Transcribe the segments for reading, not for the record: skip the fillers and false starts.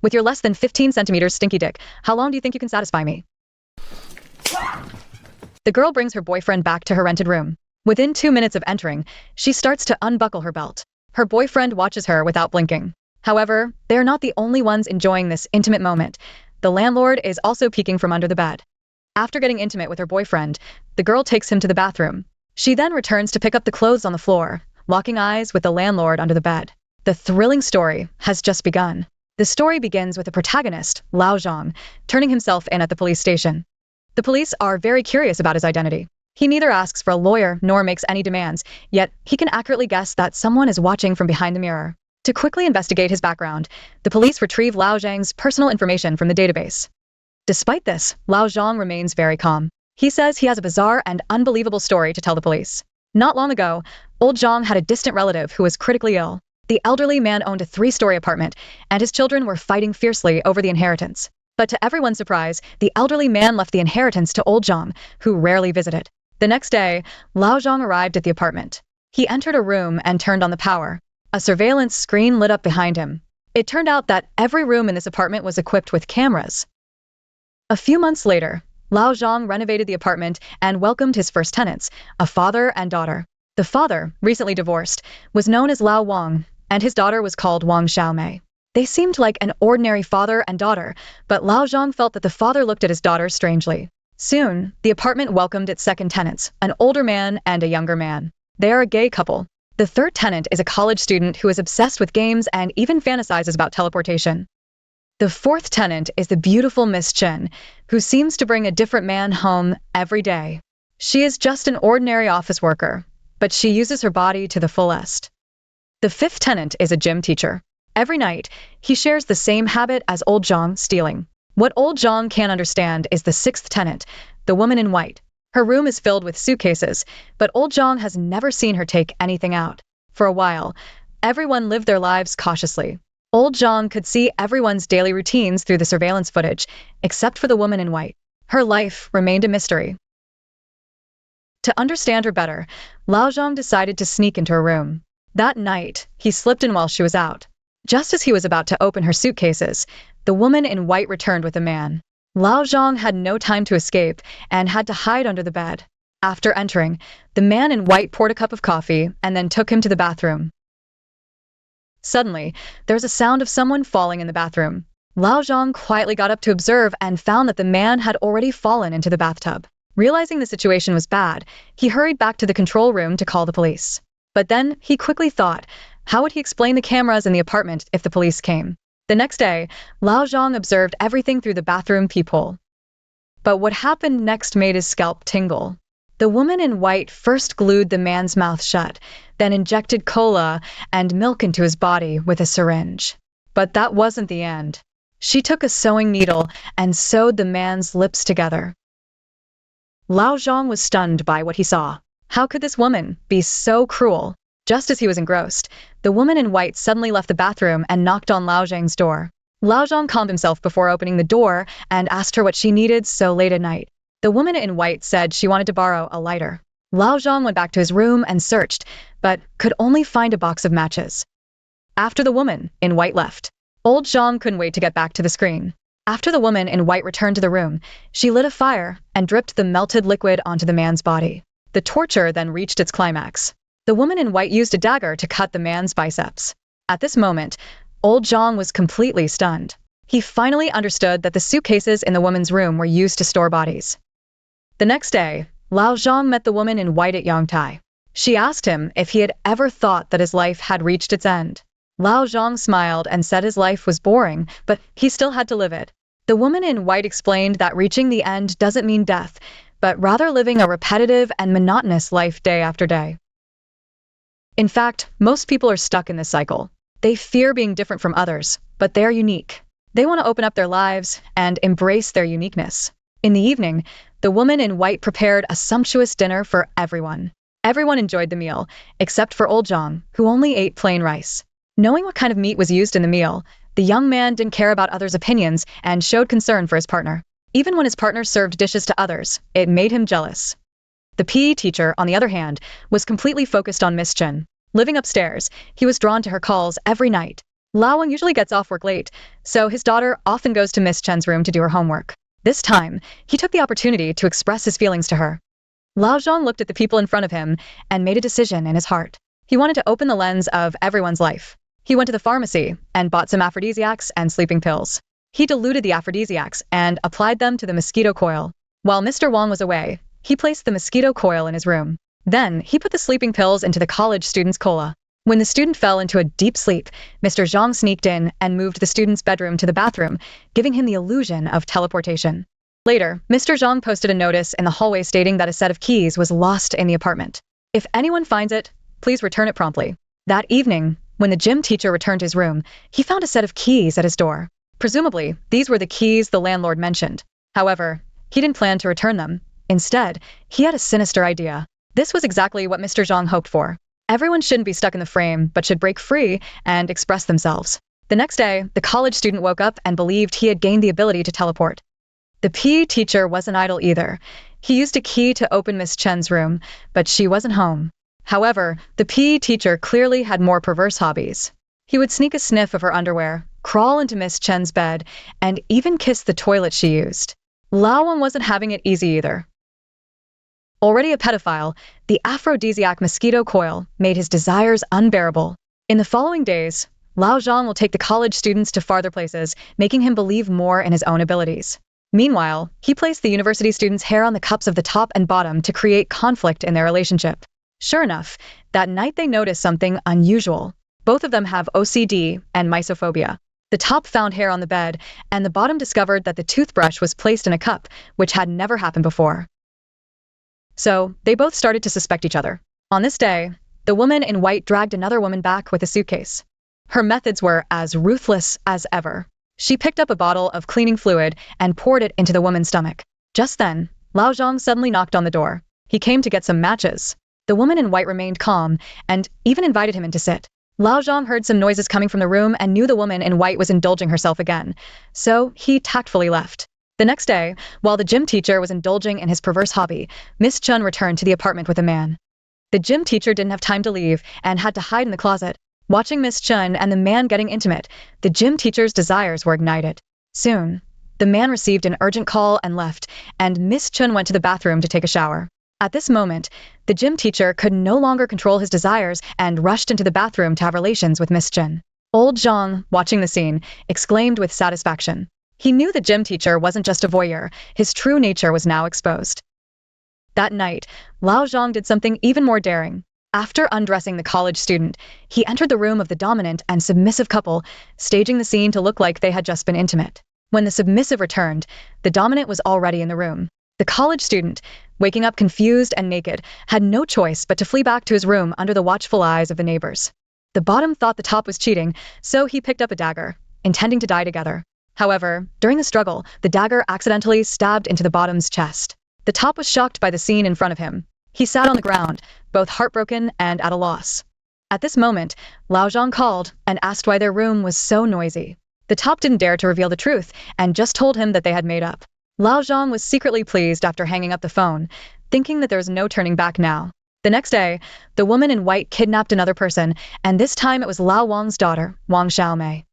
With your less than 15 centimeters stinky dick, how long do you think you can satisfy me? The girl brings her boyfriend back to her rented room. Within 2 minutes of entering, she starts to unbuckle her belt. Her boyfriend watches her without blinking. However, they're not the only ones enjoying this intimate moment. The landlord is also peeking from under the bed. After getting intimate with her boyfriend, the girl takes him to the bathroom. She then returns to pick up the clothes on the floor, locking eyes with the landlord under the bed. The thrilling story has just begun. The story begins with the protagonist, Lao Zhang, turning himself in at the police station. The police are very curious about his identity. He neither asks for a lawyer nor makes any demands, yet he can accurately guess that someone is watching from behind the mirror. To quickly investigate his background, the police retrieve Lao Zhang's personal information from the database. Despite this, Lao Zhang remains very calm. He says he has a bizarre and unbelievable story to tell the police. Not long ago, old Zhang had a distant relative who was critically ill. The elderly man owned a 3-story apartment, and his children were fighting fiercely over the inheritance. But to everyone's surprise, the elderly man left the inheritance to old Zhang, who rarely visited. The next day, Lao Zhang arrived at the apartment. He entered a room and turned on the power. A surveillance screen lit up behind him. It turned out that every room in this apartment was equipped with cameras. A few months later, Lao Zhang renovated the apartment and welcomed his first tenants, a father and daughter. The father, recently divorced, was known as Lao Wang, and his daughter was called Wang Xiaomei. They seemed like an ordinary father and daughter, but Lao Zhang felt that the father looked at his daughter strangely. Soon, the apartment welcomed its second tenants, an older man and a younger man. They are a gay couple. The third tenant is a college student who is obsessed with games and even fantasizes about teleportation. The fourth tenant is the beautiful Miss Chen, who seems to bring a different man home every day. She is just an ordinary office worker, but she uses her body to the fullest. The fifth tenant is a gym teacher. Every night, he shares the same habit as old Zhang, stealing. What old Zhang can't understand is the sixth tenant, the woman in white. Her room is filled with suitcases, but old Zhang has never seen her take anything out. For a while, everyone lived their lives cautiously. Old Zhang could see everyone's daily routines through the surveillance footage, except for the woman in white. Her life remained a mystery. To understand her better, Lao Zhang decided to sneak into her room. That night, he slipped in while she was out. Just as he was about to open her suitcases, the woman in white returned with a man. Lao Zhang had no time to escape and had to hide under the bed. After entering, the man in white poured a cup of coffee and then took him to the bathroom. Suddenly, there was a sound of someone falling in the bathroom. Lao Zhang quietly got up to observe and found that the man had already fallen into the bathtub. Realizing the situation was bad, he hurried back to the control room to call the police. But then he quickly thought, how would he explain the cameras in the apartment if the police came? The next day, Lao Zhang observed everything through the bathroom peephole. But what happened next made his scalp tingle. The woman in white first glued the man's mouth shut, then injected cola and milk into his body with a syringe. But that wasn't the end. She took a sewing needle and sewed the man's lips together. Lao Zhang was stunned by what he saw. How could this woman be so cruel? Just as he was engrossed, the woman in white suddenly left the bathroom and knocked on Lao Zhang's door. Lao Zhang calmed himself before opening the door and asked her what she needed so late at night. The woman in white said she wanted to borrow a lighter. Lao Zhang went back to his room and searched, but could only find a box of matches. After the woman in white left, old Zhang couldn't wait to get back to the screen. After the woman in white returned to the room, she lit a fire and dripped the melted liquid onto the man's body. The torture then reached its climax. The woman in white used a dagger to cut the man's biceps. At this moment, old Zhang was completely stunned. He finally understood that the suitcases in the woman's room were used to store bodies. The next day, Lao Zhang met the woman in white at Yangtai. She asked him if he had ever thought that his life had reached its end. Lao Zhang smiled and said his life was boring, but he still had to live it. The woman in white explained that reaching the end doesn't mean death, but rather living a repetitive and monotonous life day after day. In fact, most people are stuck in this cycle. They fear being different from others, but they are unique. They want to open up their lives and embrace their uniqueness. In the evening, the woman in white prepared a sumptuous dinner for everyone. Everyone enjoyed the meal, except for old Zhang, who only ate plain rice. Knowing what kind of meat was used in the meal, the young man didn't care about others' opinions and showed concern for his partner. Even when his partner served dishes to others, it made him jealous. The PE teacher, on the other hand, was completely focused on Miss Chen. Living upstairs, he was drawn to her calls every night. Lao Wang usually gets off work late, so his daughter often goes to Miss Chen's room to do her homework. This time, he took the opportunity to express his feelings to her. Lao Zhang looked at the people in front of him and made a decision in his heart. He wanted to open the lens of everyone's life. He went to the pharmacy and bought some aphrodisiacs and sleeping pills. He diluted the aphrodisiacs and applied them to the mosquito coil. While Mr. Wang was away, he placed the mosquito coil in his room. Then, he put the sleeping pills into the college student's cola. When the student fell into a deep sleep, Mr. Zhang sneaked in and moved the student's bedroom to the bathroom, giving him the illusion of teleportation. Later, Mr. Zhang posted a notice in the hallway stating that a set of keys was lost in the apartment. If anyone finds it, please return it promptly. That evening, when the gym teacher returned to his room, he found a set of keys at his door. Presumably, these were the keys the landlord mentioned. However, he didn't plan to return them. Instead, he had a sinister idea. This was exactly what Mr. Zhang hoped for. Everyone shouldn't be stuck in the frame, but should break free and express themselves. The next day, the college student woke up and believed he had gained the ability to teleport. The PE teacher wasn't idle either. He used a key to open Miss Chen's room, but she wasn't home. However, the PE teacher clearly had more perverse hobbies. He would sneak a sniff of her underwear, crawl into Miss Chen's bed, and even kiss the toilet she used. Lao Wang wasn't having it easy either. Already a pedophile, the aphrodisiac mosquito coil made his desires unbearable. In the following days, Lao Zhang will take the college students to farther places, making him believe more in his own abilities. Meanwhile, he placed the university students' hair on the cups of the top and bottom to create conflict in their relationship. Sure enough, that night they noticed something unusual. Both of them have OCD and mysophobia. The top found hair on the bed, and the bottom discovered that the toothbrush was placed in a cup, which had never happened before. So, they both started to suspect each other. On this day, the woman in white dragged another woman back with a suitcase. Her methods were as ruthless as ever. She picked up a bottle of cleaning fluid and poured it into the woman's stomach. Just then, Lao Zhang suddenly knocked on the door. He came to get some matches. The woman in white remained calm and even invited him in to sit. Lao Zhang heard some noises coming from the room and knew the woman in white was indulging herself again, so he tactfully left. The next day, while the gym teacher was indulging in his perverse hobby, Miss Chun returned to the apartment with a man. The gym teacher didn't have time to leave and had to hide in the closet. Watching Miss Chun and the man getting intimate, the gym teacher's desires were ignited. Soon, the man received an urgent call and left, and Miss Chun went to the bathroom to take a shower. At this moment, the gym teacher could no longer control his desires and rushed into the bathroom to have relations with Miss Chun. Old Zhang, watching the scene, exclaimed with satisfaction. He knew the gym teacher wasn't just a voyeur, his true nature was now exposed. That night, Lao Zhang did something even more daring. After undressing the college student, he entered the room of the dominant and submissive couple, staging the scene to look like they had just been intimate. When the submissive returned, the dominant was already in the room. The college student, waking up confused and naked, had no choice but to flee back to his room under the watchful eyes of the neighbors. The bottom thought the top was cheating, so he picked up a dagger, intending to die together. However, during the struggle, the dagger accidentally stabbed into the bottom's chest. The top was shocked by the scene in front of him. He sat on the ground, both heartbroken and at a loss. At this moment, Lao Zhang called and asked why their room was so noisy. The top didn't dare to reveal the truth and just told him that they had made up. Lao Zhang was secretly pleased after hanging up the phone, thinking that there was no turning back now. The next day, the woman in white kidnapped another person, and this time it was Lao Wang's daughter, Wang Xiaomei.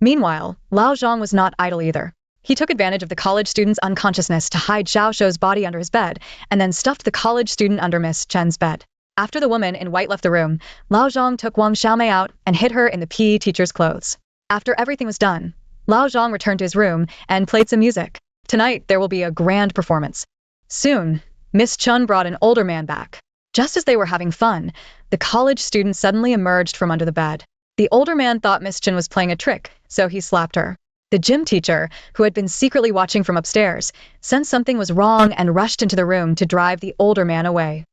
Meanwhile, Lao Zhang was not idle either. He took advantage of the college student's unconsciousness to hide Xiao Shou's body under his bed, and then stuffed the college student under Miss Chen's bed. After the woman in white left the room, Lao Zhang took Wang Xiaomei out and hid her in the PE teacher's clothes. After everything was done, Lao Zhang returned to his room and played some music. Tonight, there will be a grand performance. Soon, Miss Chun brought an older man back. Just as they were having fun, the college student suddenly emerged from under the bed. The older man thought Miss Chun was playing a trick, so he slapped her. The gym teacher, who had been secretly watching from upstairs, sensed something was wrong and rushed into the room to drive the older man away.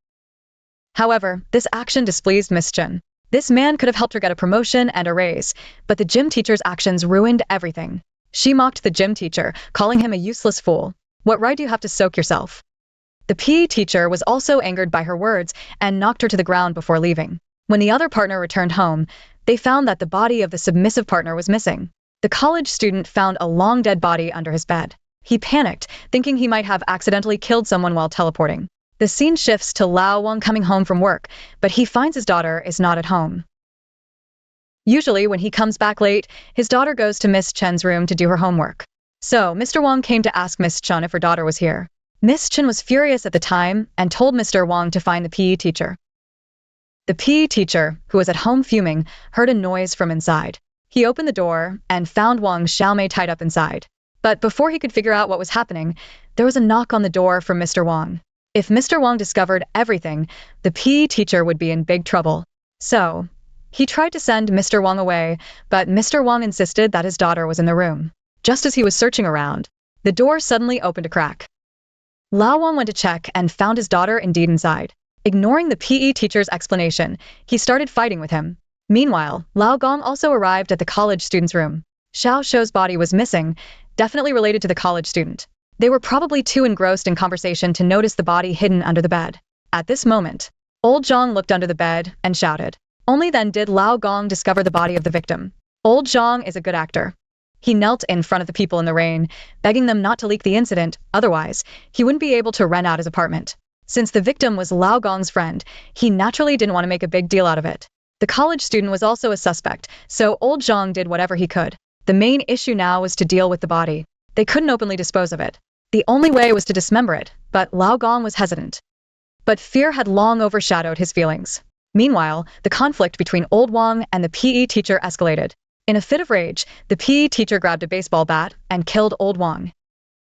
However, this action displeased Miss Chun. This man could have helped her get a promotion and a raise, but the gym teacher's actions ruined everything. She mocked the gym teacher, calling him a useless fool. What right do you have to soak yourself? The PE teacher was also angered by her words and knocked her to the ground before leaving. When the other partner returned home, they found that the body of the submissive partner was missing. The college student found a long dead body under his bed. He panicked, thinking he might have accidentally killed someone while teleporting. The scene shifts to Lao Wang coming home from work, but he finds his daughter is not at home. Usually, when he comes back late, his daughter goes to Miss Chen's room to do her homework. So, Mr. Wang came to ask Miss Chen if her daughter was here. Miss Chen was furious at the time and told Mr. Wang to find the PE teacher. The PE teacher, who was at home fuming, heard a noise from inside. He opened the door and found Wang Xiaomei tied up inside. But before he could figure out what was happening, there was a knock on the door from Mr. Wang. If Mr. Wang discovered everything, the PE teacher would be in big trouble. So, he tried to send Mr. Wang away, but Mr. Wang insisted that his daughter was in the room. Just as he was searching around, the door suddenly opened a crack. Lao Wang went to check and found his daughter indeed inside. Ignoring the PE teacher's explanation, he started fighting with him. Meanwhile, Lao Gong also arrived at the college student's room. Xiao Shou's body was missing, definitely related to the college student. They were probably too engrossed in conversation to notice the body hidden under the bed. At this moment, Old Zhang looked under the bed and shouted. Only then did Lao Gong discover the body of the victim. Old Zhang is a good actor. He knelt in front of the people in the rain, begging them not to leak the incident, otherwise, he wouldn't be able to rent out his apartment. Since the victim was Lao Gong's friend, he naturally didn't want to make a big deal out of it. The college student was also a suspect, so Old Zhang did whatever he could. The main issue now was to deal with the body. They couldn't openly dispose of it. The only way was to dismember it, but Lao Gong was hesitant. But fear had long overshadowed his feelings. Meanwhile, the conflict between Old Wang and the PE teacher escalated. In a fit of rage, the PE teacher grabbed a baseball bat and killed Old Wang.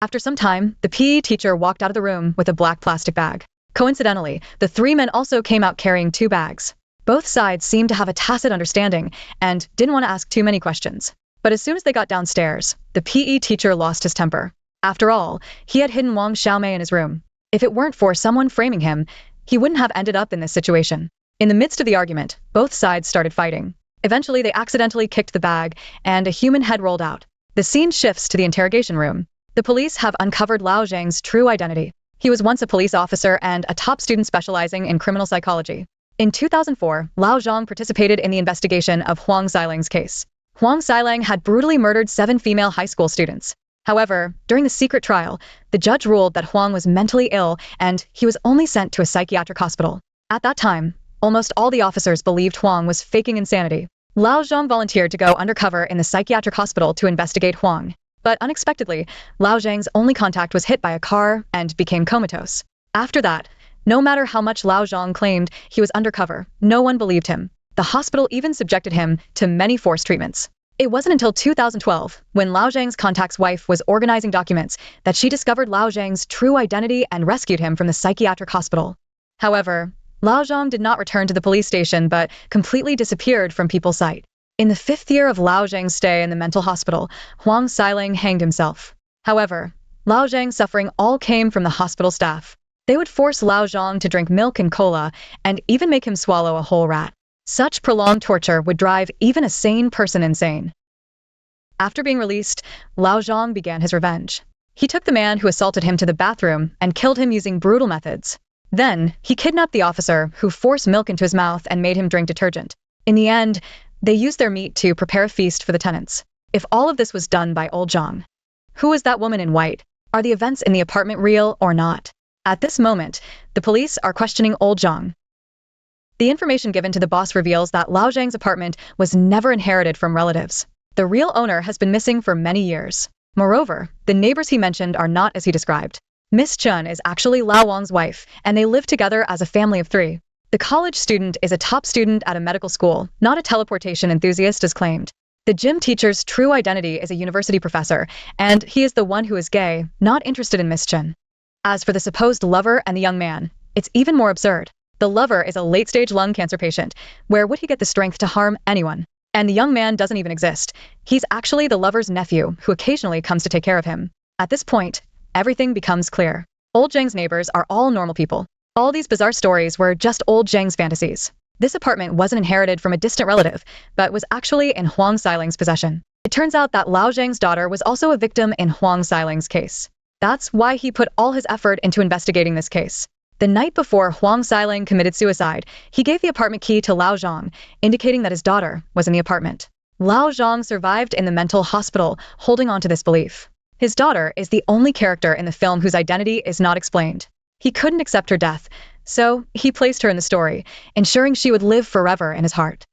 After some time, the PE teacher walked out of the room with a black plastic bag. Coincidentally, the three men also came out carrying 2 bags. Both sides seemed to have a tacit understanding and didn't want to ask too many questions. But as soon as they got downstairs, the PE teacher lost his temper. After all, he had hidden Wang Xiaomei in his room. If it weren't for someone framing him, he wouldn't have ended up in this situation. In the midst of the argument, both sides started fighting. Eventually, they accidentally kicked the bag, and a human head rolled out. The scene shifts to the interrogation room. The police have uncovered Lao Zhang's true identity. He was once a police officer and a top student specializing in criminal psychology. In 2004, Lao Zhang participated in the investigation of Huang Xilang's case. Huang Xilang had brutally murdered 7 female high school students. However, during the secret trial, the judge ruled that Huang was mentally ill and he was only sent to a psychiatric hospital. At that time, almost all the officers believed Huang was faking insanity. Lao Zhang volunteered to go undercover in the psychiatric hospital to investigate Huang. But unexpectedly, Lao Zhang's only contact was hit by a car and became comatose. After that, no matter how much Lao Zhang claimed he was undercover, no one believed him. The hospital even subjected him to many forced treatments. It wasn't until 2012, when Lao Zhang's contact's wife was organizing documents, that she discovered Lao Zhang's true identity and rescued him from the psychiatric hospital. However, Lao Zhang did not return to the police station but completely disappeared from people's sight. In the 5th year of Lao Zhang's stay in the mental hospital, Huang Xilang hanged himself. However, Lao Zhang's suffering all came from the hospital staff. They would force Lao Zhang to drink milk and cola, and even make him swallow a whole rat. Such prolonged torture would drive even a sane person insane. After being released, Lao Zhang began his revenge. He took the man who assaulted him to the bathroom and killed him using brutal methods. Then, he kidnapped the officer who forced milk into his mouth and made him drink detergent. In the end, they used their meat to prepare a feast for the tenants. If all of this was done by Old Zhang, who was that woman in white? Are the events in the apartment real or not? At this moment, the police are questioning Old Zhang. The information given to the boss reveals that Lao Zhang's apartment was never inherited from relatives. The real owner has been missing for many years. Moreover, the neighbors he mentioned are not as he described. Miss Chen is actually Lao Wang's wife, and they live together as a family of 3. The college student is a top student at a medical school, not a teleportation enthusiast as claimed. The gym teacher's true identity is a university professor, and he is the one who is gay, not interested in Miss Chen. As for the supposed lover and the young man, it's even more absurd. The lover is a late-stage lung cancer patient. Where would he get the strength to harm anyone? And the young man doesn't even exist. He's actually the lover's nephew, who occasionally comes to take care of him. At this point, everything becomes clear. Old Zhang's neighbors are all normal people. All these bizarre stories were just Old Zhang's fantasies. This apartment wasn't inherited from a distant relative, but was actually in Huang Xilang's possession. It turns out that Lao Zhang's daughter was also a victim in Huang Xilang's case. That's why he put all his effort into investigating this case. The night before Huang Xilang committed suicide, he gave the apartment key to Lao Zhang, indicating that his daughter was in the apartment. Lao Zhang survived in the mental hospital, holding on to this belief. His daughter is the only character in the film whose identity is not explained. He couldn't accept her death, so he placed her in the story, ensuring she would live forever in his heart.